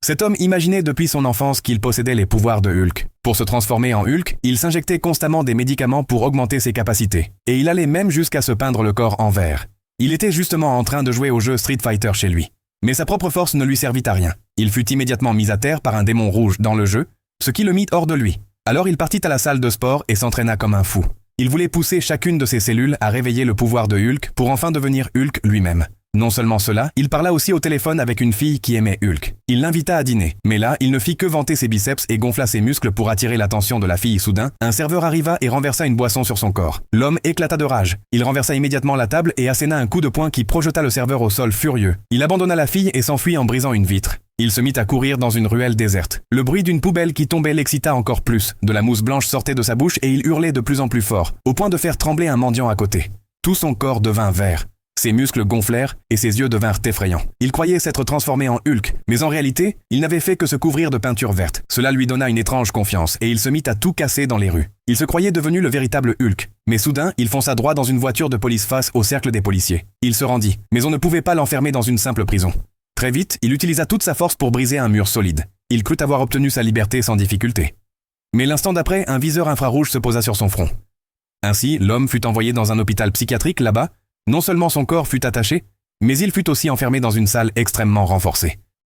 Cet homme imaginait depuis son enfance qu'il possédait les pouvoirs de Hulk. Pour se transformer en Hulk, il s'injectait constamment des médicaments pour augmenter ses capacités. Et il allait même jusqu'à se peindre le corps en vert. Il était justement en train de jouer au jeu Street Fighter chez lui. Mais sa propre force ne lui servit à rien. Il fut immédiatement mis à terre par un démon rouge dans le jeu, ce qui le mit hors de lui. Alors il partit à la salle de sport et s'entraîna comme un fou. Il voulait pousser chacune de ses cellules à réveiller le pouvoir de Hulk pour enfin devenir Hulk lui-même. Non seulement cela, il parla aussi au téléphone avec une fille qui aimait Hulk. Il l'invita à dîner, mais là, il ne fit que vanter ses biceps et gonfla ses muscles pour attirer l'attention de la fille. Soudain, un serveur arriva et renversa une boisson sur son corps. L'homme éclata de rage. Il renversa immédiatement la table et asséna un coup de poing qui projeta le serveur au sol furieux. Il abandonna la fille et s'enfuit en brisant une vitre. Il se mit à courir dans une ruelle déserte. Le bruit d'une poubelle qui tombait l'excita encore plus. De la mousse blanche sortait de sa bouche et il hurlait de plus en plus fort, au point de faire trembler un mendiant à côté. Tout son corps devint vert. Ses muscles gonflèrent et ses yeux devinrent effrayants. Il croyait s'être transformé en Hulk, mais en réalité, il n'avait fait que se couvrir de peinture verte. Cela lui donna une étrange confiance et il se mit à tout casser dans les rues. Il se croyait devenu le véritable Hulk. Mais soudain, il fonça droit dans une voiture de police face au cercle des policiers. Il se rendit, mais on ne pouvait pas l'enfermer dans une simple prison. Très vite, il utilisa toute sa force pour briser un mur solide. Il crut avoir obtenu sa liberté sans difficulté. Mais l'instant d'après, un viseur infrarouge se posa sur son front. Ainsi, l'homme fut envoyé dans un hôpital psychiatrique là-bas. Non seulement son corps fut attaché, mais il fut aussi enfermé dans une salle extrêmement renforcée.